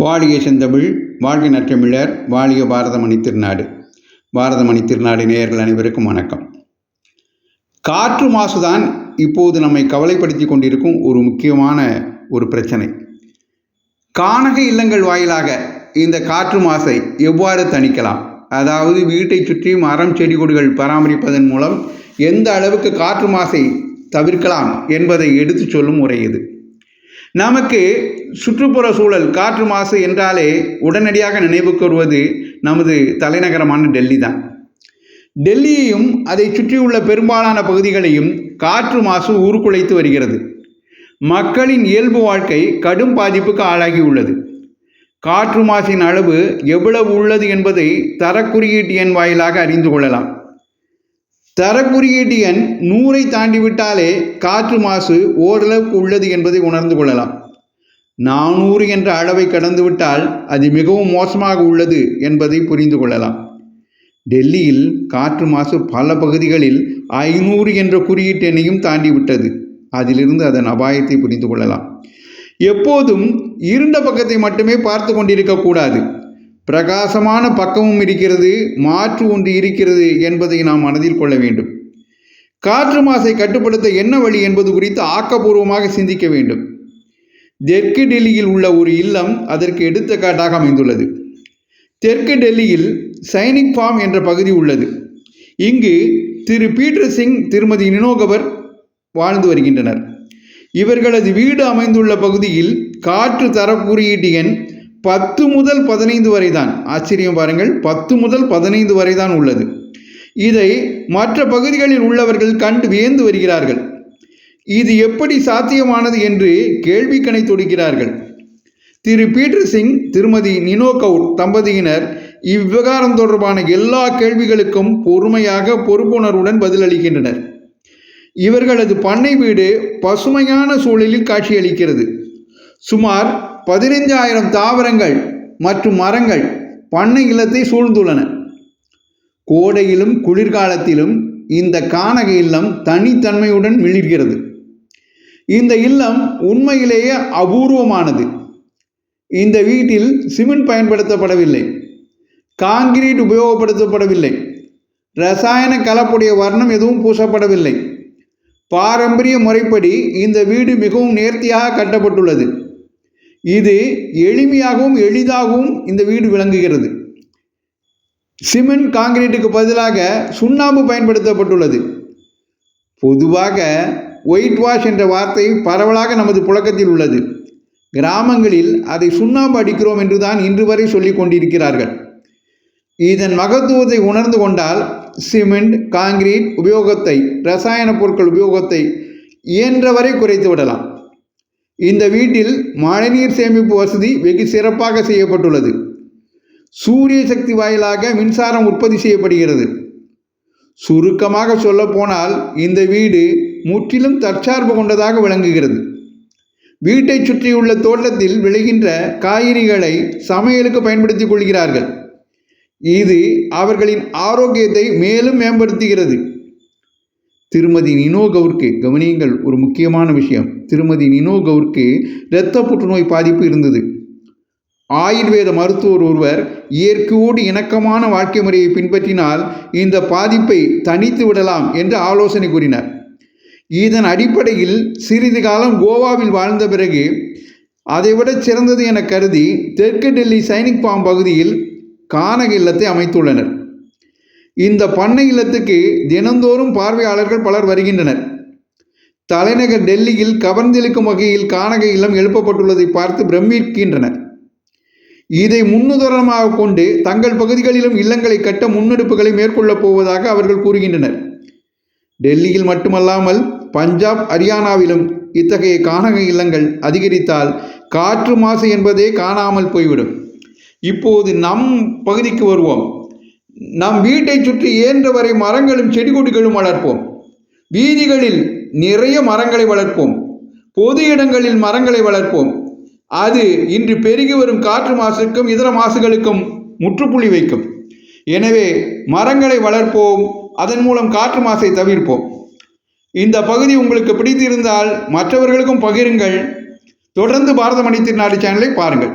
வாழிய செந்தமிழ், வாழ்க நற்றமிழர், வாழிய பாரதமணி திருநாடு. பாரதமணி திருநாடு நேயர்கள் அனைவருக்கும் வணக்கம். காற்று மாசுதான் இப்போது நம்மை கவலைப்படுத்தி கொண்டிருக்கும் ஒரு முக்கியமான ஒரு பிரச்சனை. கானக இல்லங்கள் வாயிலாக இந்த காற்று மாசை எவ்வாறு தணிக்கலாம், அதாவது வீட்டை சுற்றி மரம் செடி கொடிகள் பராமரிப்பதன் மூலம் எந்த அளவுக்கு காற்று மாசை தவிர்க்கலாம் என்பதை எடுத்து சொல்லும் முறை இது. நமக்கு சுற்றுப்புற சூழல் காற்று மாசு என்றாலே உடனடியாக நினைவுக்கு வருவது நமது தலைநகரமான டெல்லி தான். டெல்லியையும் அதை சுற்றியுள்ள பெரும்பாலான பகுதிகளையும் காற்று மாசு ஊருக்குலைத்து வருகிறது. மக்களின் இயல்பு வாழ்க்கை கடும் பாதிப்புக்கு ஆளாகி உள்ளது. காற்று மாசின் அளவு எவ்வளவு உள்ளது என்பதை தரக்குறியீட்டு எண் வாயிலாக அறிந்து கொள்ளலாம். தரக்குறியீட்டு எண் 100ஐ தாண்டிவிட்டாலே காற்று மாசு ஓரளவுக்கு உள்ளது என்பதை உணர்ந்து கொள்ளலாம். 400 என்ற அளவை கடந்துவிட்டால் அது மிகவும் மோசமாக உள்ளது என்பதை புரிந்து கொள்ளலாம். டெல்லியில் காற்று மாசு பல பகுதிகளில் 500 என்ற குறியீட்டு எண்ணையும் தாண்டிவிட்டது. அதிலிருந்து அதன் அபாயத்தை புரிந்து கொள்ளலாம். எப்போதும் இருண்ட பக்கத்தை மட்டுமே பார்த்து கொண்டிருக்கக்கூடாது. பிரகாசமான பக்கமும் இருக்கிறது, மாற்று ஒன்று இருக்கிறது என்பதை நாம் மனதில் கொள்ள வேண்டும். காற்று மாசை கட்டுப்படுத்த என்ன வழி என்பது குறித்து ஆக்கப்பூர்வமாக சிந்திக்க வேண்டும். தெற்கு டெல்லியில் உள்ள ஒரு இல்லம் அதற்கு எடுத்துக்காட்டாக அமைந்துள்ளது. தெற்கு டெல்லியில் சைனிக் ஃபார்ம் என்ற பகுதி உள்ளது. இங்கு திரு பீட்டர் சிங், திருமதி நினோகவர் வாழ்ந்து வருகின்றனர். இவர்களது வீடு அமைந்துள்ள பகுதியில் காற்று தர குறியீட்டு எண் 10 முதல் 15 வரை தான். ஆச்சரியம் பாருங்கள், 10 முதல் 15 வரை தான் உள்ளது. இதை மற்ற பகுதிகளில் உள்ளவர்கள் கண்டு வியந்து வருகிறார்கள். இது எப்படி சாத்தியமானது என்று கேள்வி கணை தொடுக்கிறார்கள். திரு பீட்டர் சிங், திருமதி நினோ கவுர் தம்பதியினர் இவ்விவகாரம் தொடர்பான எல்லா கேள்விகளுக்கும் பொறுமையாக பொறுப்புணர்வுடன் பதிலளிக்கின்றனர். இவர்களது பண்ணை வீடு பசுமையான சூழலில் காட்சியளிக்கிறது. சுமார் 15,000 தாவரங்கள் மற்றும் மரங்கள் பண்ணை இல்லத்தை சூழ்ந்துள்ளன. கோடையிலும் குளிர்காலத்திலும் இந்த கானக இல்லம் தனித்தன்மையுடன் மிளிர்கிறது. இந்த இல்லம் உண்மையிலேயே அபூர்வமானது. இந்த வீட்டில் சிமெண்ட் பயன்படுத்தப்படவில்லை, கான்கிரீட் உபயோகப்படுத்தப்படவில்லை, ரசாயன கலப்புடைய வர்ணம் எதுவும் பூசப்படவில்லை. பாரம்பரிய முறைப்படி இந்த வீடு மிகவும் நேர்த்தியாக கட்டப்பட்டுள்ளது. இது எளிமையாகவும் எளிதாகவும் இந்த வீடு விளங்குகிறது. சிமெண்ட் காங்கிரீட்டுக்கு பதிலாக சுண்ணாம்பு பயன்படுத்தப்பட்டுள்ளது. பொதுவாக ஒயிட் வாஷ் என்ற வார்த்தை பரவலாக நமது புழக்கத்தில் உள்ளது. கிராமங்களில் அதை சுண்ணாம்பு அடிக்கிறோம் என்றுதான் இன்று வரை சொல்லிக் கொண்டிருக்கிறார்கள். இதன் மகத்துவத்தை உணர்ந்து கொண்டால் சிமெண்ட் காங்கிரீட் உபயோகத்தை, ரசாயன பொருட்கள் உபயோகத்தை இயன்றவரை குறைத்து விடலாம். இந்த வீட்டில் மழைநீர் சேமிப்பு வசதி வெகு சிறப்பாக செய்யப்பட்டுள்ளது. சூரிய சக்தி வாயிலாக மின்சாரம் உற்பத்தி செய்யப்படுகிறது. சுருக்கமாக சொல்ல போனால் இந்த வீடு முற்றிலும் தற்சார்பு கொண்டதாக விளங்குகிறது. வீட்டை சுற்றியுள்ள தோட்டத்தில் விளைகின்ற காய்கறிகளை சமையலுக்கு பயன்படுத்திக் கொள்கிறார்கள். இது அவர்களின் ஆரோக்கியத்தை மேலும் மேம்படுத்துகிறது. திருமதி நினோ கவுருக்கு கவனியுங்கள், ஒரு முக்கியமான விஷயம். திருமதி நினோ கவுருக்கு இரத்த புற்றுநோய் பாதிப்பு இருந்தது. ஆயுர்வேத மருத்துவர் ஒருவர் இயற்கையோடு இணக்கமான வாழ்க்கை முறையை பின்பற்றினால் இந்த பாதிப்பை தணித்து விடலாம் என்று ஆலோசனை கூறினார். இதன் அடிப்படையில் சிறிது காலம் கோவாவில் வாழ்ந்த பிறகு அதைவிட சிறந்தது என கருதி தெற்கு டெல்லி சைனிக் ஃபார்ம் பகுதியில் கானக இல்லத்தை அமைத்துள்ளனர். இந்த பண்ணை இல்லத்துக்கு தினந்தோறும் பார்வையாளர்கள் பலர் வருகின்றனர். தலைநகர் டெல்லியில் கவர்ந்திழுக்கும் வகையில் கானக இல்லம் எழுப்பப்பட்டுள்ளதை பார்த்து பிரமிக்கின்றனர். இதை முன்னுதாரணமாக கொண்டு தங்கள் பகுதிகளிலும் இல்லங்களை கட்ட முன்னெடுப்புகளை மேற்கொள்ளப் போவதாக அவர்கள் கூறுகின்றனர். டெல்லியில் மட்டுமல்லாமல் பஞ்சாப், ஹரியானாவிலும் இத்தகைய கானக இல்லங்கள் அதிகரித்தால் காற்று மாசு என்பதே காணாமல் போய்விடும். இப்போது நம் பகுதிக்கு வருவோம். நம் வீட்டை சுற்றி இயன்றவரை மரங்களும் செடி கொடிகளும் வளர்ப்போம். வீதிகளில் நிறைய மரங்களை வளர்ப்போம். பொது இடங்களில் மரங்களை வளர்ப்போம். அது இன்று பெருகி வரும் காற்று மாசுக்கும் இதர மாசுகளுக்கும் முற்றுப்புள்ளி வைக்கும். எனவே மரங்களை வளர்ப்போம், அதன் மூலம் காற்று மாசை தவிர்ப்போம். இந்த பகுதி உங்களுக்கு பிடித்திருந்தால் மற்றவர்களுக்கும் பகிருங்கள். தொடர்ந்து பாரதமணி திருநாடு சேனலை பாருங்கள்.